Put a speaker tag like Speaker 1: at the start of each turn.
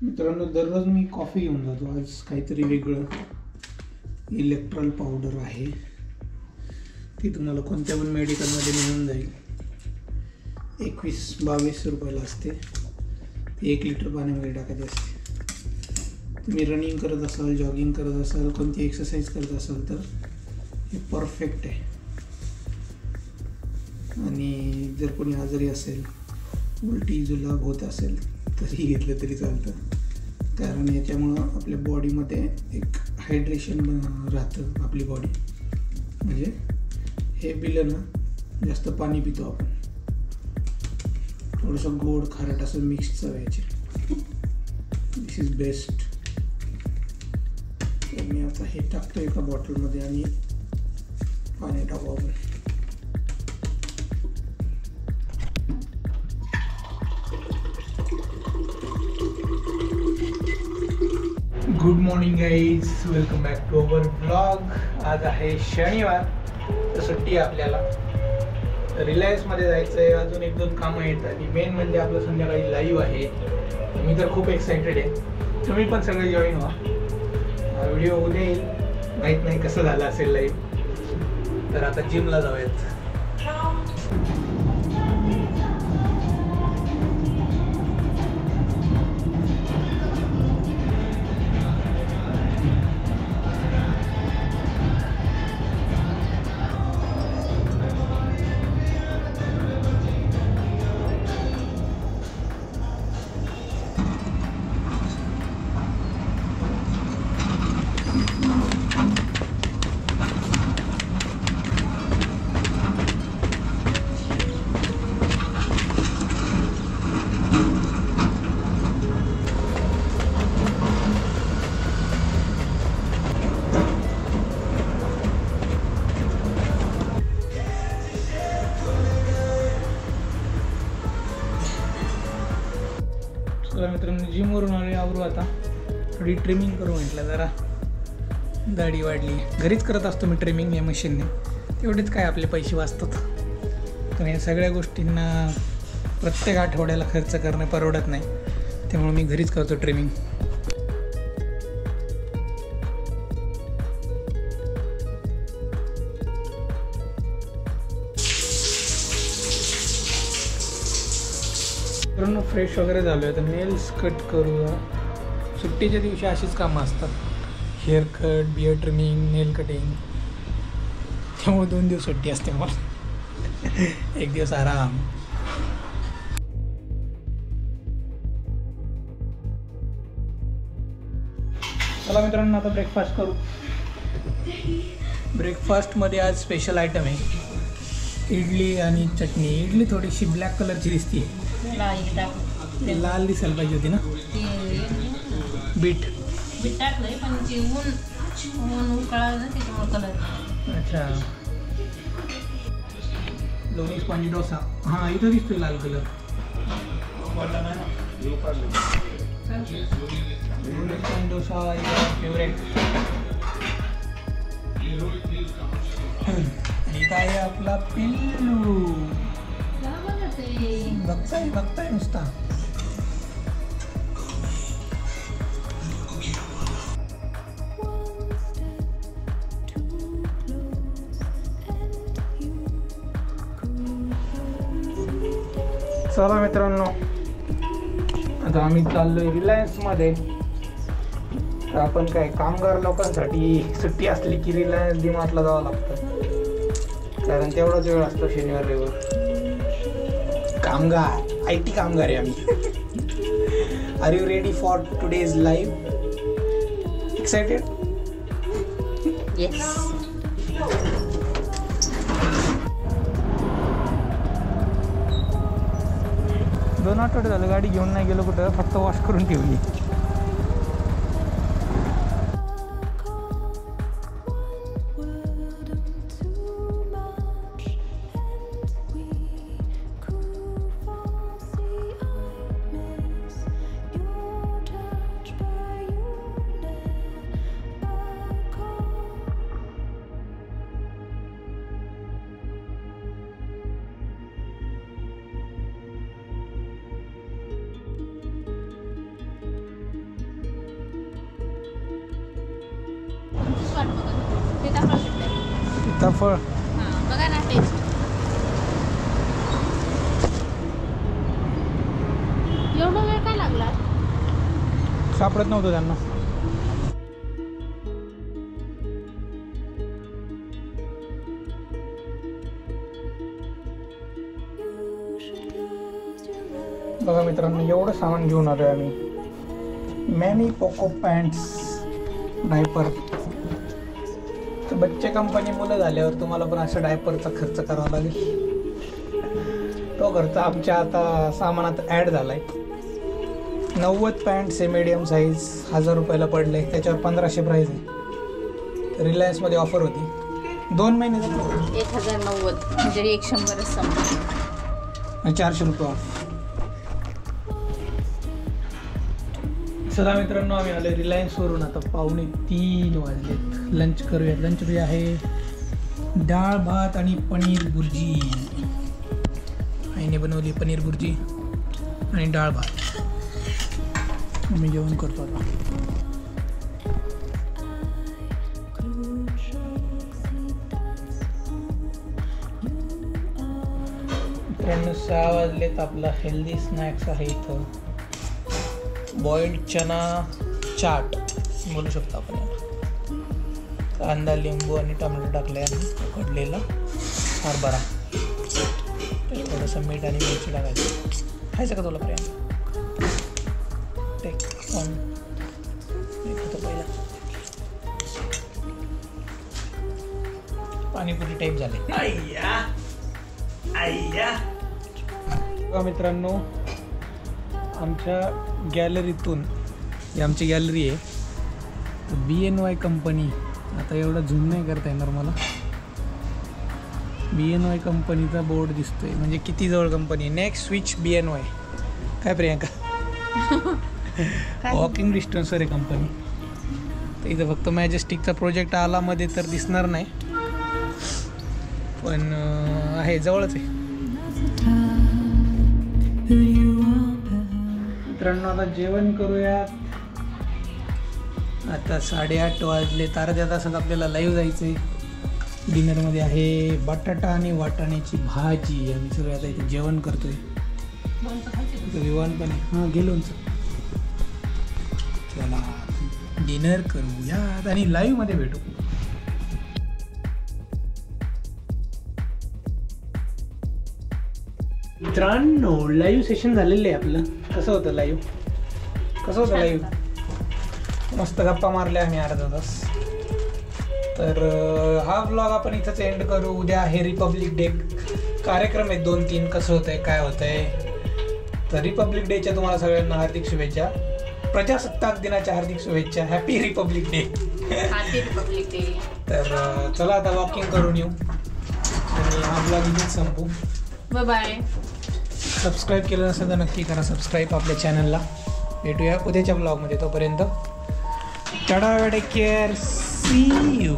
Speaker 1: मित्रांनो, दररोज मी कॉफी घेऊन जातो. आज काहीतरी वेगळं. इलेक्ट्रॉल पावडर आहे, ती तुम्हाला कोणत्या पण मेडिकलमध्ये मिळून जाईल. 21-22 रुपयाला असते. ती 1 लिटर पाण्यामध्ये टाकायची असते. तुम्ही रनिंग करत असाल, जॉगिंग करत असाल, कोणती एक्सरसाइज करत असाल तर हे परफेक्ट आहे. आणि जर कोणी आजारी असेल, उलटी जुलाब होत असेल तरी घेतलं तरी चालतं. कारण याच्यामुळं आपल्या बॉडीमध्ये एक हायड्रेशन राहतं. आपली बॉडी म्हणजे हे पिलं ना, जास्त पाणी पितो आपण. थोडंसं गोड खारट असं मिक्स चवायचे. This is best. तर मी आता हे टाकतो एका बॉटलमध्ये आणि पाणी टाकू आपण. Good morning guys, welcome back to our blog. आज आहे शनिवार, तर सुट्टी आहे आपल्याला. रिलायन्समध्ये जायचं आहे. अजून 1-2 कामं आहेत आणि मेन म्हणजे आपलं संध्याकाळी लाईव्ह आहे. मी तर खूप एक्सायटेड आहे. तुम्ही पण सगळे जॉईन व्हा. व्हिडिओ उद्या येईल, माहीत नाही कसं झालं असेल लाईव्ह. तर आता जिमला जाऊयात. चला मित्रांनो, जिमवरून आले, आवरू आता. थोडी ट्रिमिंग करू म्हटलं, जरा दाढी वाढली. घरीच करत असतो मी ट्रिमिंग या मशीनने. तेवढेच काय आपले पैसे वाचतात. तर या सगळ्या गोष्टींना प्रत्येक आठवड्याला खर्च करणं परवडत नाही. त्यामुळे मी घरीच करतो ट्रिमिंग. मित्रांनो, फ्रेश वगैरे झालो आहे, तर नेल्स कट करूया. सुट्टीच्या दिवशी अशीच कामं असतात. हेअर कट, बिअर्ड ट्रिमिंग, नेल कटिंग. त्यामुळे 2 दिवस सुट्टी असते मला. 1 दिवस आराम. चला मित्रांनो, आता ब्रेकफास्ट करू. ब्रेकफास्टमध्ये आज स्पेशल आयटम आहे इडली आणि चटणी. इडली थोडीशी ब्लॅक कलरची दिसते. लाल दिसायला पाहिजे होती ना. बीट
Speaker 2: टाकलंय पण ते ऊन उकळालं ना, त्याच्यामुळे कलर.
Speaker 1: अच्छा. लोणी स्पॉन्जी डोसा. हां, इथं दिसतोय लाल कलर. लोणी स्पॉन्जी डोसा फेवरेट. इथं आहे आपला पिल्लू. बघताय नुसता. चला मित्रांनो, आता आम्ही चाललोय रिलायन्समध्ये. तर आपण काय, कामगार लोकांसाठी सुट्टी असली की रिलायन्स डीमार्टला जावं लागतं. कारण तेवढाच वेळ असतो शनिवार रविवार. कामगार, IT कामगार आहे आम्ही. Are you ready for today's live? Excited?
Speaker 2: Yes.
Speaker 1: 2 आठवडे झालं गाडी घेऊन नाही गेलो कुठं, फक्त वॉश करून ठेवली.
Speaker 2: वाट बघत सीताफळ सुटलंय.
Speaker 1: सीताफळ
Speaker 2: हां बघा ना टेस्ट. एवढा वेळ काय लागला?
Speaker 1: सापडत नव्हतं त्यांना. बघा मित्रांनो, एवढं सामान घेऊन आलोय आम्ही. Many Poco pants, diaper. तर बच्चे कंपनी मुलं झाल्यावर तुम्हाला पण असं डायपरचा खर्च करावा लागेल. तो खर्च आमच्या आता सामानात ॲड झालाय. 90 पॅन्ट्स आहे मीडियम साईज, 1000 रुपयाला पडले. त्याच्यावर 1500 प्राईज आहे. रिलायन्समध्ये ऑफर होती 2 महिने.
Speaker 2: 1090 म्हणजे 100च संपलं.
Speaker 1: 400 रुपये ऑफ. सदा मित्रांनो, आम्ही आलो रिलायन्सवरून. आता 2:45 वाजलेत. लंच करूयात. लंच बी आहे डाळ भात आणि पनीर भुर्जी. आईने बनवली पनीर भुर्जी आणि डाळ भात. मी जेवण करतो आता. मित्रांनो 6 वाजलेत. आपला हेल्दी स्नॅक्स आहे इथं. बॉइल्ड चना चाट बोलू शकतो आपण याला. कांदा, लिंबू आणि टोमॅटो टाकले आणि उकडलेला हरभरा. थोडंसं मीठ आणि मिरची टाकायची. खायचं का तुला प्रियांका? Take on. मी खातो पहिला. पाणीपुरी टाईप झाले. आय्या आय्या. मित्रांनो, आमच्या गॅलरीतून, ही आमची गॅलरी आहे. तर BNY कंपनी, आता एवढा झूम नाही करता येणार मला. BNY कंपनीचा बोर्ड दिसतोय, म्हणजे किती जवळ कंपनी. Next switch BNY. काय प्रियांका? वॉकिंग डिस्टन्सवर आहे कंपनी. तर इथं फक्त मॅजेस्टिकचा प्रोजेक्ट आला मध्ये तर दिसणार नाही, पण आहे जवळच आहे. मित्रांनो आता जेवण करूयात. आता 8:30 वाजले. अर्ध्या तासात आपल्याला लाईव्ह जायचं आहे. डिनरमध्ये आहे बटाटा आणि वाटाण्याची भाजी. आम्ही सगळे आता इथे जेवण करतोय. विवान पण आहे. हां गेलो. चला डिनर करूयात आणि लाईव्हमध्ये भेटू. मित्रांनो लाईव्ह सेशन झालेलं आहे आपलं. कसं होतं लाईव्ह? कसं होतं लाईव्ह? मस्त गप्पा मारल्या आम्ही अर्धा तास. तर हा व्लॉग आपण इथंच एंड करू. उद्या आहे रिपब्लिक डे. कार्यक्रम आहेत 2-3. कसं होतं आहे, काय होतं आहे. तर रिपब्लिक डेच्या तुम्हाला सगळ्यांना हार्दिक शुभेच्छा. प्रजासत्ताक दिनाच्या हार्दिक शुभेच्छा. Happy Republic day.
Speaker 2: Happy Republic day.
Speaker 1: तर चला आता वॉकिंग करून येऊ आणि हा व्लॉग इथेच संपू.
Speaker 2: Bye bye.
Speaker 1: सबस्क्राईब केलं नसेल तर नक्की करा सबस्क्राईब आपल्या चॅनलला. भेटूया उद्याच्या ब्लॉगमध्ये. तोपर्यंत tata, take care, see you.